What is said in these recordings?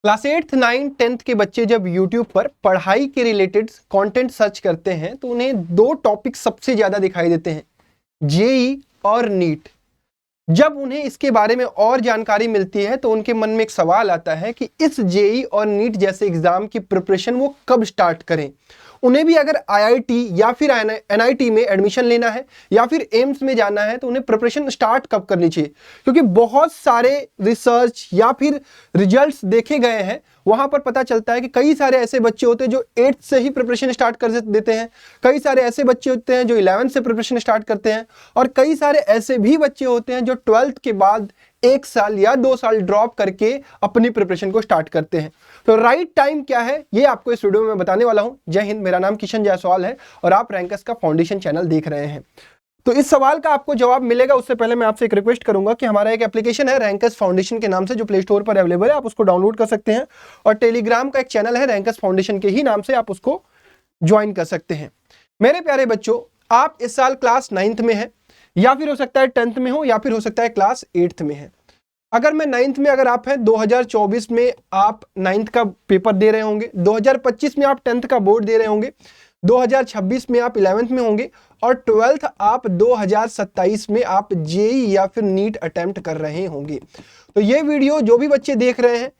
Class 8th 9th 10th के बच्चे जब YouTube पर पढ़ाई के रिलेटेड कंटेंट सर्च करते हैं तो उन्हें दो टॉपिक सबसे ज्यादा दिखाई देते हैं, जेई और नीट। जब उन्हें इसके बारे में और जानकारी मिलती है तो उनके मन में एक सवाल आता है कि इस जेई और नीट जैसे एग्जाम की प्रिपरेशन वो कब स्टार्ट करें। उन्हें भी अगर आईआईटी या फिर एनआईटी में एडमिशन लेना है या फिर एम्स में जाना है तो उन्हें प्रिपरेशन स्टार्ट कब करनी चाहिए, क्योंकि बहुत सारे रिसर्च या फिर रिजल्ट्स देखे गए हैं। वहां पर पता चलता है कि कई सारे ऐसे बच्चे होते हैं जो 8th से ही प्रिपरेशन स्टार्ट कर देते हैं, कई सारे ऐसे बच्चे होते हैं जो 11th से प्रिपरेशन स्टार्ट करते हैं, और कई सारे ऐसे भी बच्चे होते हैं जो 12th के बाद 1 साल या 2 साल ड्रॉप करके अपनी प्रिपरेशन को स्टार्ट करते हैं। तो राइट टाइम क्या है ये आपको इस वीडियो में बताने वाला हूं। जय हिंद, मेरा नाम किशन जायसवाल है और आप रैंकर्स का फाउंडेशन चैनल देख रहे हैं। तो इस सवाल का आपको जवाब मिलेगा उससे पहले मैं आपसे एक रिक्वेस्ट करूंगा कि हमारा एक एप्लीकेशन है रैंकर्स फाउंडेशन के नाम से, जो प्ले स्टोर पर अवेलेबल है, आप उसको डाउनलोड कर सकते हैं। और टेलीग्राम का एक चैनल है रैंकर्स फाउंडेशन के ही नाम से, आप उसको ज्वाइन कर सकते हैं। मेरे प्यारे बच्चों, आप इस साल क्लास 9th में है, या फिर हो सकता है 10th में हो, या फिर हो सकता है क्लास 8th में है। अगर मैं 9th में अगर आप हैं, 2024 में आप 9th का पेपर दे रहे होंगे, 2025 में आप 10th का बोर्ड दे रहे होंगे, 2026 में आप 11th में होंगे, और 12th आप 2027 में आप जेई या फिर नीट अटेम्प्ट कर रहे होंगे। तो ये वीडियो जो भी बच्चे देख रहे हैं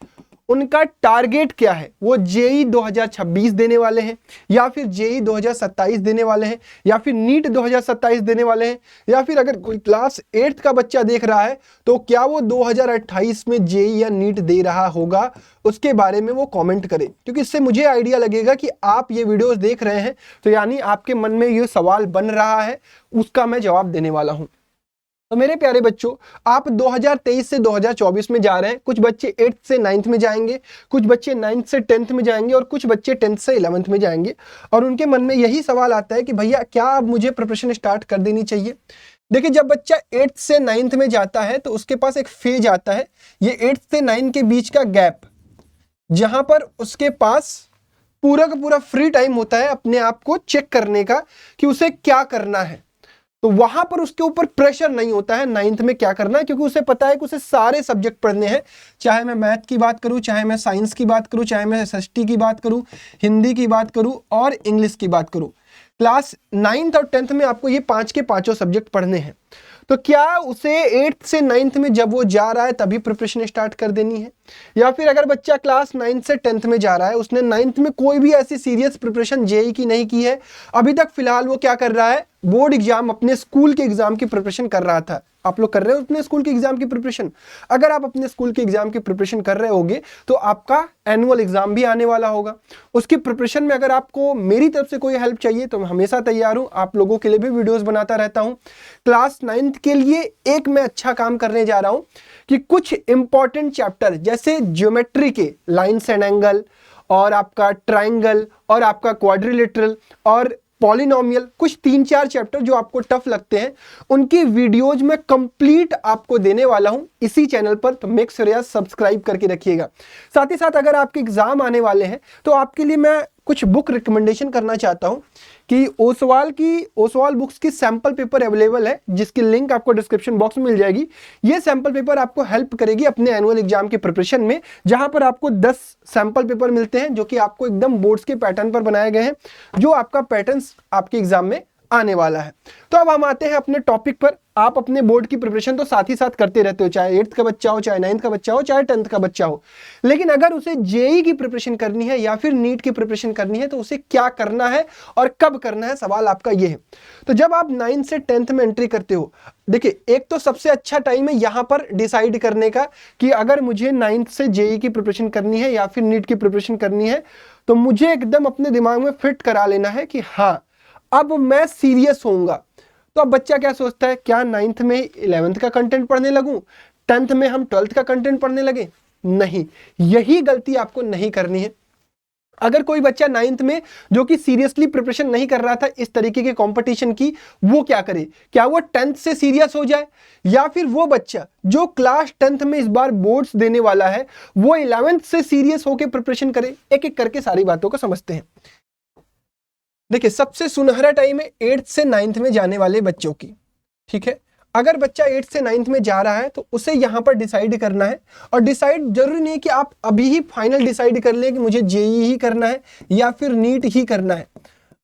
उनका टारगेट क्या है, वो जेई 2026 देने वाले हैं, या फिर जेई 2027 देने वाले हैं, या फिर नीट 2027 देने वाले हैं, या फिर अगर कोई क्लास 8th का बच्चा देख रहा है तो क्या वो 2028 में जेई या नीट दे रहा होगा, उसके बारे में वो कमेंट करे, क्योंकि इससे मुझे आइडिया लगेगा कि आप ये वीडियोस देख रहे हैं तो यानी आपके मन में ये सवाल बन रहा है, उसका मैं जवाब देने वाला हूं। तो मेरे प्यारे बच्चों, आप 2023 से 2024 में जा रहे हैं। कुछ बच्चे 8th से 9th में जाएंगे, कुछ बच्चे 9th से 10th में जाएंगे, और कुछ बच्चे 10th से 11th में जाएंगे। और उनके मन में यही सवाल आता है कि भैया क्या अब मुझे प्रिपरेशन स्टार्ट कर देनी चाहिए। देखिए, जब बच्चा 8th से 9th में जाता है तो उसके पास एक फेज आता है, ये 8th से 9th के बीच का गैप, जहां पर उसके पास पूरा का पूरा फ्री टाइम होता है अपने आप को चेक करने का कि उसे क्या करना है। तो वहां पर उसके ऊपर प्रेशर नहीं होता है 9th में क्या करना है, क्योंकि उसे पता है कि उसे सारे सब्जेक्ट पढ़ने हैं। चाहे मैं मैथ की बात करूं, चाहे मैं साइंस की बात करूं, चाहे मैं एसएसटी की बात करूं, हिंदी की बात करूं और इंग्लिश की बात करूं। क्लास 9th और 10th में आपको ये 5 के 5 सब्जेक्ट पढ़ने हैं। तो क्या उसे 8th से 9th में जब वो जा रहा है तभी प्रिपरेशन स्टार्ट कर देनी है, या फिर अगर बच्चा क्लास 9th से 10th में जा रहा है, उसने 9th में कोई भी ऐसी सीरियस प्रिपरेशन जेई की नहीं की है, अभी तक फिलहाल वो क्या कर रहा है, बोर्ड एग्जाम, अपने स्कूल के एग्जाम की प्रिपरेशन कर रहा था। आप लोग कर रहे हो अपने स्कूल के एग्जाम की प्रिपरेशन? अगर आप अपने स्कूल के एग्जाम की प्रिपरेशन कर रहे होगे तो आपका एनुअल एग्जाम भी आने वाला होगा। उसकी प्रिपरेशन में अगर आपको मेरी तरफ से कोई हेल्प चाहिए तो मैं हमेशा तैयार हूं, आप लोगों के लिए भी वीडियोस बनाता रहता हूं। क्लास 9th के लिए एक मैं अच्छा काम करने जा रहा हूं कि कुछ इंपॉर्टेंट चैप्टर जैसे ज्योमेट्री के लाइन्स एंड एंगल, और आपका ट्राइंगल, और आपका क्वाड्रिलेटरल, और पॉलिनोमियल, कुछ 3-4 चैप्टर जो आपको टफ लगते हैं, उनकी वीडियोज में कंप्लीट आपको देने वाला हूं इसी चैनल पर। तो मेक श्योर यार सब्सक्राइब करके रखिएगा। साथ ही साथ अगर आपके एग्जाम आने वाले हैं तो आपके लिए मैं कुछ बुक रिकमेंडेशन करना चाहता हूं कि ओसवाल बुक्स की सैंपल पेपर अवेलेबल है, जिसकी लिंक आपको डिस्क्रिप्शन बॉक्स में मिल जाएगी। ये सैंपल पेपर आपको हेल्प करेगी अपने एनुअल एग्जाम की प्रिपरेशन में, जहां पर आपको 10 सैंपल पेपर मिलते हैं जो कि आपको एकदम बोर्ड्स के पैटर्न पर बनाए गए हैं, जो आपका पैटर्न आपके एग्जाम में आने वाला है। तो अब हम आते हैं अपने टॉपिक पर। आप अपने बोर्ड की प्रिपरेशन तो साथ ही साथ करते रहते हो, चाहे 8th का बच्चा हो, चाहे 9th का बच्चा हो, चाहे 10th का बच्चा हो, लेकिन अगर उसे जेई की प्रिपरेशन करनी है या फिर नीट की प्रिपरेशन करनी है तो उसे क्या करना है और कब करना है, सवाल आपका ये है। तो जब आप 9th से 10th में एंट्री करते हो, देखिए एक तो सबसे अच्छा टाइम है यहां पर डिसाइड करने का कि अगर मुझे 9th से जेई की प्रिपरेशन करनी है या फिर नीट की प्रिपरेशन करनी है, तो मुझे एकदम अपने दिमाग में फिट करा लेना है कि हाँ अब मैं सीरियस होऊंगा। तो अब बच्चा क्या सोचता है, क्या 9th में 11th का कंटेंट पढ़ने लगूं, 10th में हम 12th का कंटेंट पढ़ने लगे? नहीं, यही गलती आपको नहीं करनी है। अगर कोई बच्चा 9th में जो कि सीरियसली प्रिपरेशन नहीं कर रहा था इस तरीके के कंपटीशन की, वो क्या करे, क्या वो 10th से सीरियस हो जाए, या फिर वो बच्चा जो क्लास 10th में इस बार बोर्ड्स देने वाला है वो 11th से सीरियस होकर प्रिपरेशन करे? एक एक करके सारी बातों को समझते हैं। देखिए, सबसे सुनहरा टाइम है 8th से 9th में जाने वाले बच्चों की, ठीक है। अगर बच्चा 8th से 9th में जा रहा है तो उसे यहाँ पर डिसाइड करना है, और डिसाइड जरूरी नहीं है कि आप अभी ही फाइनल डिसाइड कर लें कि मुझे जेईई ही करना है या फिर नीट ही करना है।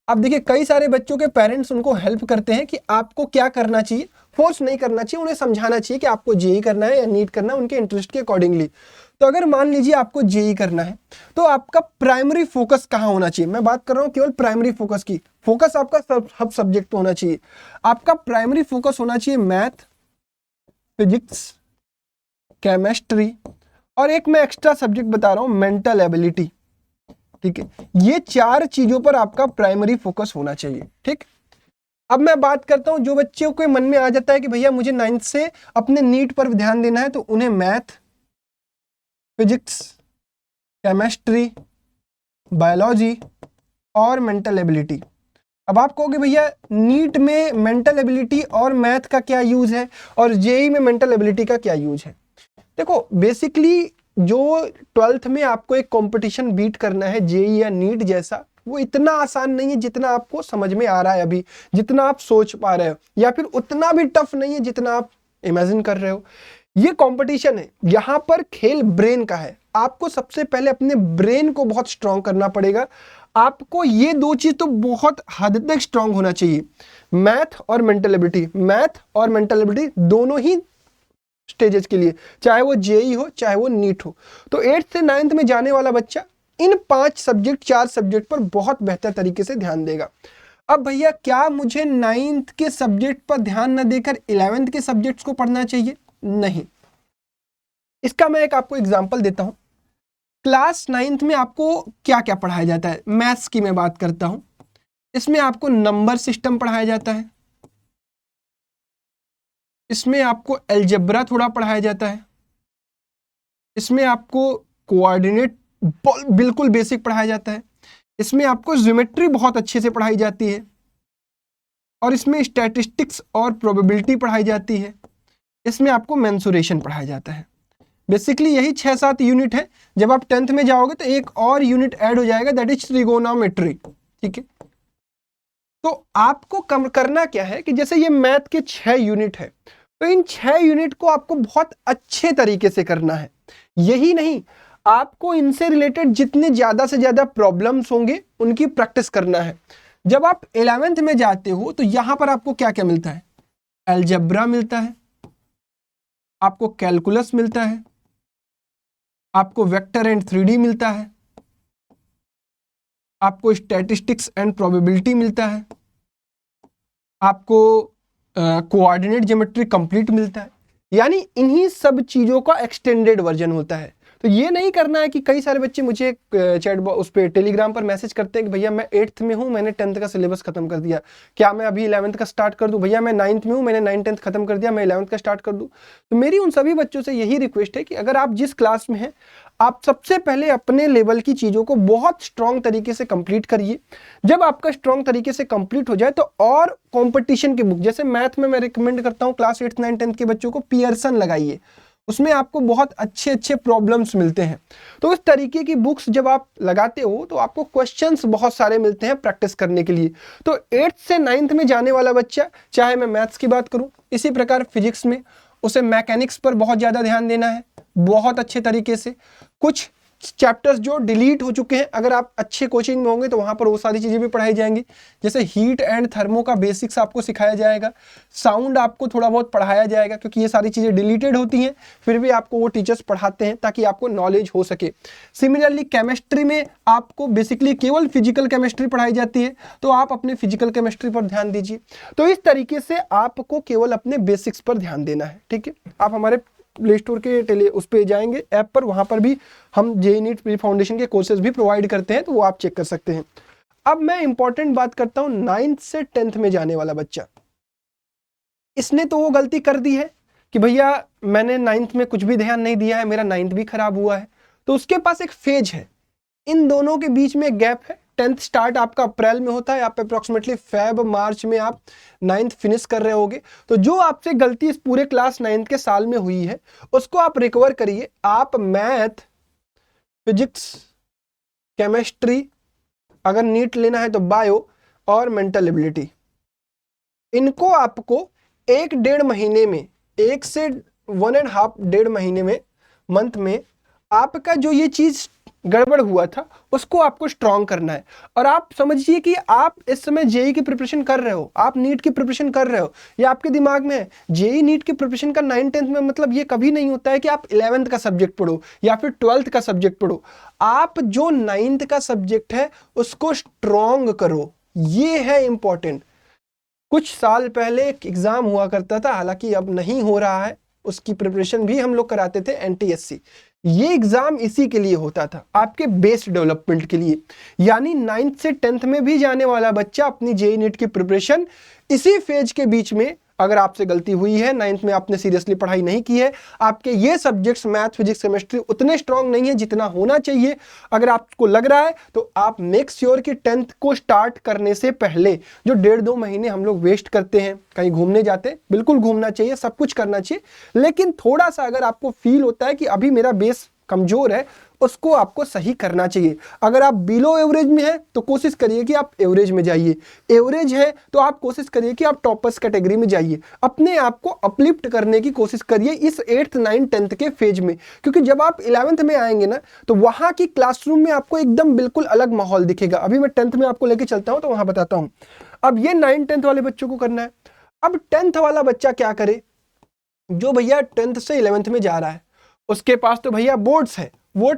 अब देखिए कई सारे बच्चों के पेरेंट्स उनको हेल्प करते हैं कि आपको क्या करना चाहिए, फोर्स नहीं करना चाहिए, उन्हें समझाना चाहिए कि आपको जेईई करना है या नीट करना है उनके इंटरेस्ट के अकॉर्डिंगली। तो अगर मान लीजिए आपको जेईई करना है तो आपका प्राइमरी फोकस कहाँ होना चाहिए, मैं बात कर रहा हूँ केवल प्राइमरी फोकस की। फोकस आपका सब सब्जेक्ट पे होना चाहिए। आपका प्राइमरी फोकस होना चाहिए मैथ, फिजिक्स, केमिस्ट्री, और एक मैं एक्स्ट्रा सब्जेक्ट बता रहा हूँ मेंटल एबिलिटी। ठीक है, ये 4 चीजों पर आपका प्राइमरी फोकस होना चाहिए। ठीक, अब मैं बात करता हूं जो बच्चों के मन में आ जाता है कि भैया मुझे 9th से अपने नीट पर ध्यान देना है, तो उन्हें मैथ, फिजिक्स, केमिस्ट्री, बायोलॉजी और मेंटल एबिलिटी। अब आप कहोगे भैया नीट में मेंटल एबिलिटी और मैथ का क्या यूज है और जेईई में मेंटल एबिलिटी का क्या यूज है। देखो बेसिकली जो 12th में आपको एक कंपटीशन बीट करना है जेईई या नीट जैसा, वो इतना आसान नहीं है जितना आपको समझ में आ रहा है अभी, जितना आप सोच पा रहे हो, या फिर उतना भी टफ नहीं है जितना आप इमेजिन कर रहे हो। ये कंपटीशन है, यहां पर खेल ब्रेन का है। आपको सबसे पहले अपने ब्रेन को बहुत स्ट्रांग करना पड़ेगा। आपको ये 2 चीज तो बहुत हद तक स्ट्रांग होना चाहिए, मैथ और मेंटल एबिलिटी। मैथ और मेंटल एबिलिटी दोनों ही स्टेजेस के लिए, चाहे वो जेईई हो चाहे वो नीट हो। तो 8th से 9th में जाने वाला बच्चा इन 4 सब्जेक्ट पर बहुत बेहतर तरीके से ध्यान देगा। अब भैया क्या मुझे 9th के सब्जेक्ट पर ध्यान न देकर 11th के सब्जेक्ट्स को पढ़ना चाहिए? नहीं। इसका मैं एक आपको एग्जांपल देता हूं। क्लास 9th में आपको क्या क्या पढ़ाया जाता है? मैथ्स की मैं बात करता हूं। इसमें आपको नंबर सिस्टम पढ़ाया जाता है, इसमें आपको अलजेब्रा थोड़ा पढ़ाया जाता है, इसमें आपको कोऑर्डिनेट बिल्कुल बेसिक पढ़ाया जाता है, इसमें आपको ज्योमेट्री बहुत अच्छे से पढ़ाई जाती है, और इसमें स्टैटिस्टिक्स और प्रोबेबिलिटी पढ़ाई जाती है, इसमें आपको मेंसुरेशन पढ़ाया जाता है। बेसिकली यही 6-7 यूनिट है। जब आप 10th में जाओगे तो एक और यूनिट ऐड हो जाएगा, दैट इज ट्रिगोनोमेट्री। ठीक है, तो आपको करना क्या है कि जैसे ये मैथ के 6 यूनिट है, तो इन 6 यूनिट को आपको बहुत अच्छे तरीके से करना है। यही नहीं, आपको इनसे रिलेटेड जितने ज्यादा से ज्यादा प्रॉब्लम्स होंगे उनकी प्रैक्टिस करना है। जब आप 11th में जाते हो तो यहां पर आपको क्या क्या मिलता है? अलजेब्रा मिलता है, आपको कैलकुलस मिलता है, आपको वेक्टर एंड 3D मिलता है, आपको स्टैटिस्टिक्स एंड प्रोबेबिलिटी मिलता है, आपको कोऑर्डिनेट ज्योमेट्री कंप्लीट मिलता है। यानी इन्हीं सब चीजों का एक्सटेंडेड वर्जन होता है। तो ये नहीं करना है कि कई सारे बच्चे मुझे चैट उस पर टेलीग्राम पर मैसेज करते हैं कि भैया मैं 8th में हूं, मैंने 10th का सिलेबस खत्म कर दिया, क्या मैं अभी 11th का स्टार्ट कर दूं? भैया मैं 9th में हूं, मैंने 9th 10th खत्म कर दिया, मैं 11th का स्टार्ट कर दूं? तो मेरी उन सभी बच्चों से यही रिक्वेस्ट है कि अगर आप जिस क्लास में हैं, आप सबसे पहले अपने लेवल की चीजों को बहुत स्ट्रांग तरीके से कंप्लीट करिए। जब आपका स्ट्रांग तरीके से कंप्लीट हो जाए तो और कंपटीशन की बुक, जैसे मैथ में मैं रिकमेंड करता हूं क्लास 8th 9th 10th के बच्चों को पियर्सन लगाइए, उसमें आपको बहुत अच्छे अच्छे प्रॉब्लम्स मिलते हैं। तो इस तरीके की बुक्स जब आप लगाते हो तो आपको क्वेश्चंस बहुत सारे मिलते हैं प्रैक्टिस करने के लिए। तो 8th से 9th में जाने वाला बच्चा, चाहे मैं मैथ्स की बात करूं, इसी प्रकार फिजिक्स में उसे मैकेनिक्स पर बहुत ज़्यादा ध्यान देना है, बहुत अच्छे तरीके से। कुछ चैप्टर्स जो डिलीट हो चुके हैं, अगर आप अच्छे कोचिंग में होंगे तो वहां पर वो सारी चीजें भी पढ़ाई जाएंगी। जैसे हीट एंड थर्मो का बेसिक्स आपको सिखाया जाएगा, साउंड आपको थोड़ा बहुत पढ़ाया जाएगा, क्योंकि ये सारी चीजें डिलीटेड होती हैं, फिर भी आपको वो टीचर्स पढ़ाते हैं ताकि आपको नॉलेज हो सके। सिमिलरली केमिस्ट्री में आपको बेसिकली केवल फिजिकल केमिस्ट्री पढ़ाई जाती है, तो आप अपने फिजिकल केमिस्ट्री पर ध्यान दीजिए। तो इस तरीके से आपको केवल अपने बेसिक्स पर ध्यान देना है। ठीक है, आप हमारे प्ले स्टोर के उस पर जाएंगे ऐप पर, वहां पर भी हम जेईई नीट प्री फाउंडेशन के कोर्सेज भी प्रोवाइड करते हैं, तो वो आप चेक कर सकते हैं। अब मैं इंपॉर्टेंट बात करता हूं 9th से 10th में जाने वाला बच्चा। इसने तो वो गलती कर दी है कि भैया मैंने 9th में कुछ भी ध्यान नहीं दिया है, मेरा 9th भी खराब हुआ है। तो उसके पास एक फेज है, इन दोनों के बीच में एक गैप है। 10th स्टार्ट आपका अप्रैल में होता है, आप अप्रोक्सीमेटली फेब मार्च में आप 9th फिनिश कर रहे होगे। तो जो आपसे गलती इस पूरे क्लास 9th के साल में हुई है उसको आप रिकवर करिए। आप मैथ, फिजिक्स, केमिस्ट्री, अगर नीट लेना है तो बायो और मेंटल एबिलिटी, इनको आपको एक डेढ़ महीने में, 1 से 1.5 डेढ़ महीने में, मंथ में आपका जो ये चीज गड़बड़ हुआ था उसको आपको स्ट्रॉन्ग करना है। और आप समझिए कि आप इस समय जेई की प्रिपरेशन कर रहे हो, आप नीट की प्रिपरेशन कर रहे हो, या आपके दिमाग में है जेई नीट की प्रिपरेशन का 9th-10th में मतलब ये कभी नहीं होता है कि आप 11th का सब्जेक्ट पढ़ो या फिर 12th का सब्जेक्ट पढ़ो। आप जो 9th का सब्जेक्ट है उसको स्ट्रॉन्ग करो, ये है इंपॉर्टेंट। कुछ साल पहले एक एग्जाम हुआ करता था, हालांकि अब नहीं हो रहा है, उसकी प्रिपरेशन भी हम लोग कराते थे, एनटीएससी। ये एग्जाम इसी के लिए होता था, आपके बेस डेवलपमेंट के लिए। यानी 9th से 10th में भी जाने वाला बच्चा अपनी जेईई नीट की प्रिपरेशन इसी फेज के बीच में, अगर आपसे गलती हुई है 9th में आपने सीरियसली पढ़ाई नहीं की है, आपके ये सब्जेक्ट्स मैथ, फिजिक्स, केमिस्ट्री उतने स्ट्रांग नहीं है जितना होना चाहिए, अगर आपको लग रहा है तो आप मेक श्योर कि 10th को स्टार्ट करने से पहले जो 1.5-2 महीने हम लोग वेस्ट करते हैं, कहीं घूमने जाते हैं, बिल्कुल घूमना चाहिए, सब कुछ करना चाहिए, लेकिन थोड़ा सा अगर आपको फील होता है कि अभी मेरा बेस कमजोर है, उसको आपको सही करना चाहिए। अगर आप बिलो एवरेज में हैं तो कोशिश करिए कि आप एवरेज में जाइए, एवरेज है तो आप कोशिश करिए कि आप टॉपर्स कैटेगरी में जाइए, अपने आप को अपलिफ्ट करने की कोशिश करिए इस 8th, 9th, 10th के फेज में। क्योंकि जब आप 11th में आएंगे ना तो वहां की क्लासरूम में आपको एकदम बिल्कुल अलग माहौल दिखेगा। अभी मैं 10th में आपको लेके चलता हूं तो वहां बताता हूं। अब ये 9th, 10th वाले बच्चों को करना है। अब 10th वाला बच्चा क्या करे, जो भैया 10th से 11th में जा रहा है, उसके पास तो भैया बोर्ड्स है, वो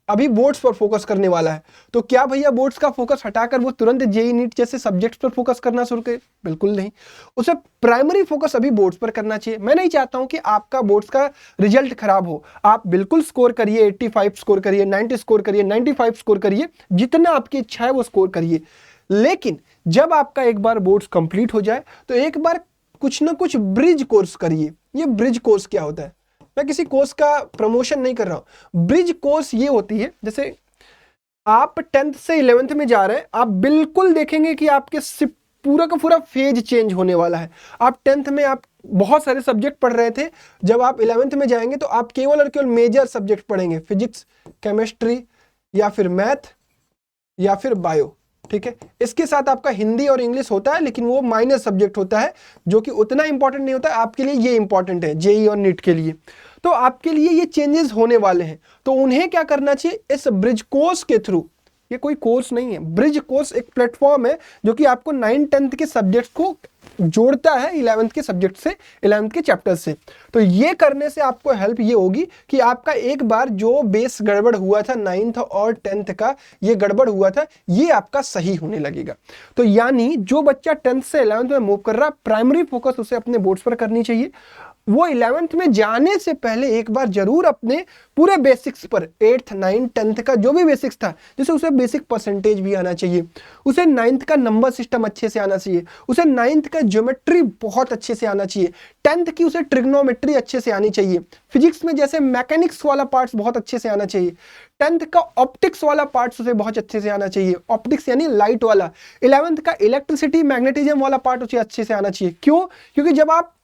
अभी बोर्ड्स पर फोकस करने वाला है, तो क्या भैया बोर्ड्स का फोकस हटाकर वो तुरंत जेईई नीट जैसे सब्जेक्ट्स पर फोकस करना शुरू करे? बिल्कुल नहीं, उसे प्राइमरी फोकस अभी बोर्ड्स पर करना चाहिए। मैं नहीं चाहता हूं कि आपका बोर्ड्स का रिजल्ट खराब हो, आप बिल्कुल स्कोर करिए, 85 स्कोर करिए, 90 स्कोर करिए, 95 स्कोर करिए, जितना आपकी इच्छा है वो स्कोर करिए। लेकिन जब आपका एक बार बोर्ड्स कंप्लीट हो जाए तो एक बार कुछ ना कुछ ब्रिज कोर्स करिए। ये ब्रिज कोर्स क्या होता है, मैं किसी कोर्स का प्रमोशन नहीं कर रहा हूं। ब्रिज कोर्स ये होती है, जैसे आप 10th से 11th में जा रहे हैं, आप बिल्कुल देखेंगे कि आपके पूरा का पूरा फेज चेंज होने वाला है। आप 10th में आप बहुत सारे सब्जेक्ट पढ़ रहे थे, जब आप 11th में जाएंगे तो आप केवल और केवल मेजर सब्जेक्ट पढ़ेंगे, फिजिक्स, केमिस्ट्री या फिर मैथ या फिर बायो, ठीक है। इसके साथ आपका हिंदी और इंग्लिश होता है, लेकिन वो माइनर सब्जेक्ट होता है जो कि उतना इंपॉर्टेंट नहीं होता है। आपके लिए ये इंपॉर्टेंट है जेईई और नीट के लिए, तो आपके लिए ये चेंजेस होने वाले हैं। तो उन्हें क्या करना चाहिए, इस ब्रिज कोर्स के थ्रू, ये कोई कोर्स नहीं है, ब्रिज कोर्स एक प्लेटफॉर्म है जो कि आपको 9th, 10th के सब्जेक्ट्स को जोड़ता है 11th के सब्जेक्ट से, 11th के चैप्टर से। तो ये करने से आपको हेल्प ये होगी कि आपका एक बार जो बेस गड़बड़ हुआ था 9th और 10th का, ये गड़बड़ हुआ था, ये आपका सही होने लगेगा। तो यानी जो बच्चा 10th से 11th में मूव कर रहा है, प्राइमरी फोकस उसे अपने बोर्ड्स पर करनी चाहिए। वो 11th में जाने से पहले एक बार जरूर अपने पूरे बेसिक्स पर, 8th, 9th, 10th का जो भी बेसिक्स था, जैसे उसे बेसिक परसेंटेज भी आना चाहिए, उसे 9th का नंबर सिस्टम अच्छे से आना चाहिए, उसे 9th का ज्योमेट्री बहुत अच्छे से आना चाहिए, 10th की उसे ट्रिग्नोमेट्री अच्छे से आनी चाहिए, फिजिक्स में जैसे मैकेनिक्स वाला पार्ट्स बहुत अच्छे से आना चाहिए, 10th का ऑप्टिक्स वाला पार्ट्स उसे बहुत अच्छे से आना चाहिए, ऑप्टिक्स यानी लाइट वाला, 11th का इलेक्ट्रिसिटी, मैग्नेटिज्म वाला पार्ट उसे अच्छे से आना चाहिए। क्यों? क्योंकि जब आप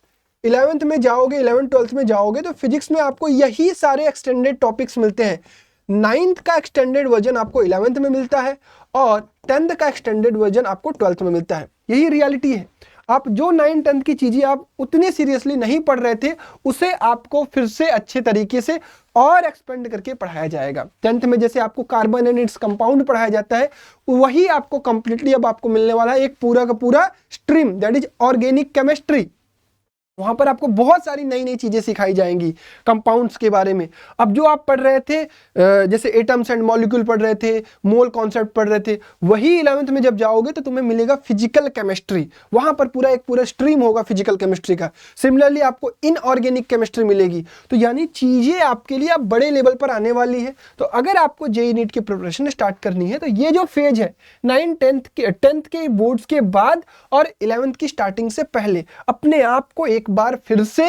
11th में जाओगे, 11th 12th में जाओगे तो फिजिक्स में आपको यही सारे एक्सटेंडेड टॉपिक्स मिलते हैं। 9th का एक्सटेंडेड वर्जन आपको 11th में मिलता है और 10th का एक्सटेंडेड वर्जन आपको 12th में मिलता है। यही रियलिटी है। आप जो 9th 10th की चीजें आप उतनी सीरियसली नहीं पढ़ रहे थे, उसे आपको फिर से अच्छे तरीके से और एक्सपेंड करके पढ़ाया जाएगा। 10th में जैसे आपको कार्बन एंड इट्स कंपाउंड पढ़ाया जाता है, वही आपको कंप्लीटली अब आपको मिलने वाला है, एक पूरा का पूरा stream, that is organic chemistry. वहां पर आपको बहुत सारी नई नई चीजें सिखाई जाएंगी कंपाउंड्स के बारे में। अब जो आप पढ़ रहे थे, जैसे एटम्स एंड मॉलिक्यूल पढ़ रहे थे, मोल कॉन्सेप्ट पढ़ रहे थे, वही 11th में जब जाओगे तो तुम्हें मिलेगा फिजिकल केमिस्ट्री। वहां पर एक पूरा स्ट्रीम होगा फिजिकल केमिस्ट्री का। सिमिलरली आपको इनऑर्गेनिक केमिस्ट्री मिलेगी। तो यानी चीजें आपके लिए अब बड़े लेवल पर आने वाली है। तो अगर आपको जेईई नीट की प्रिपरेशन स्टार्ट करनी है तो ये जो फेज है 9th 10th के बोर्ड्स के बाद और 11th की स्टार्टिंग से पहले, अपने आप को एक बार फिर से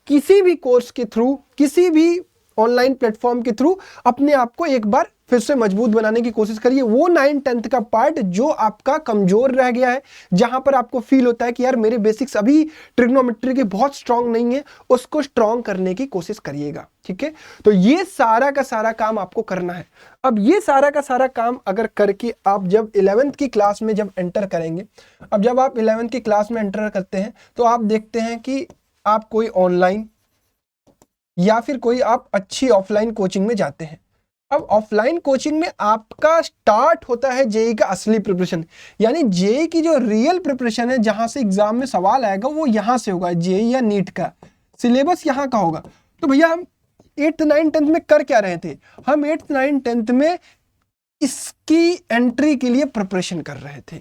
किसी भी कोर्स के थ्रू, किसी भी ऑनलाइन प्लेटफॉर्म के थ्रू अपने आप को एक बार फिर से मजबूत बनाने की कोशिश करिए। वो 9th-10th का पार्ट जो आपका कमजोर रह गया है, जहां पर आपको फील होता है कि यार मेरे बेसिक्स अभी ट्रिग्नोमेट्री के बहुत स्ट्रांग नहीं है, उसको स्ट्रांग करने की कोशिश करिएगा। ठीक है, तो ये सारा का सारा काम आपको करना है। अब ये सारा का सारा काम अगर करके आप जब 11th की क्लास में जब एंटर करेंगे, अब जब आप 11th की क्लास में एंटर करते हैं तो आप देखते हैं कि आप कोई ऑनलाइन या फिर कोई आप अच्छी ऑफलाइन कोचिंग में जाते हैं। अब ऑफलाइन कोचिंग में आपका स्टार्ट होता है जेई का असली प्रिपरेशन, यानी जेई की जो रियल प्रिपरेशन है, जहां से एग्जाम में सवाल आएगा वो यहां से होगा। जेई या नीट का सिलेबस यहां का होगा। तो भैया हम 8th 9th 10th में कर क्या रहे थे? हम 8th 9th 10th में इसकी एंट्री के लिए प्रिपरेशन कर रहे थे।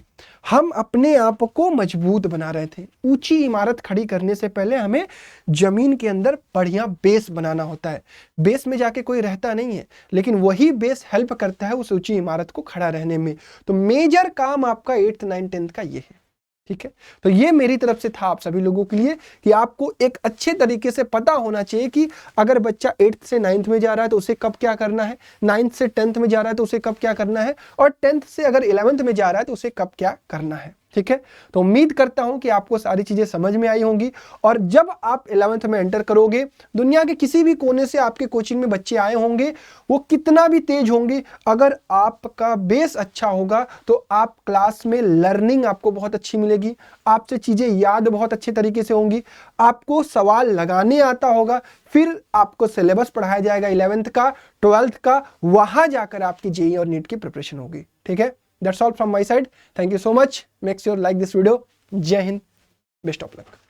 हम अपने आप को मजबूत बना रहे थे। ऊंची इमारत खड़ी करने से पहले हमें जमीन के अंदर बढ़िया बेस बनाना होता है। बेस में जाके कोई रहता नहीं है, लेकिन वही बेस हेल्प करता है उस ऊंची इमारत को खड़ा रहने में। तो मेजर काम आपका 8th 9th 10th का ये है। ठीक है, तो ये मेरी तरफ से था आप सभी लोगों के लिए कि आपको एक अच्छे तरीके से पता होना चाहिए कि अगर बच्चा 8th से 9th में जा रहा है तो उसे कब क्या करना है, 9th से 10th में जा रहा है तो उसे कब क्या करना है, और 10th से अगर 11th में जा रहा है तो उसे कब क्या करना है। ठीक है, तो उम्मीद करता हूं कि आपको सारी चीजें समझ में आई होंगी। और जब आप 11th में एंटर करोगे, दुनिया के किसी भी कोने से आपके कोचिंग में बच्चे आए होंगे, वो कितना भी तेज होंगे, अगर आपका बेस अच्छा होगा तो आप क्लास में लर्निंग आपको बहुत अच्छी मिलेगी, आपसे चीजें याद बहुत अच्छे तरीके से होंगी, आपको सवाल लगाने आता होगा, फिर आपको सिलेबस पढ़ाया जाएगा 11th का 12th का, वहां जाकर आपकी जेई और नीट की प्रिपरेशन होगी। ठीक है, that's all from my side. Thank you so much. Make sure like this video. Jai Hind. Best of luck.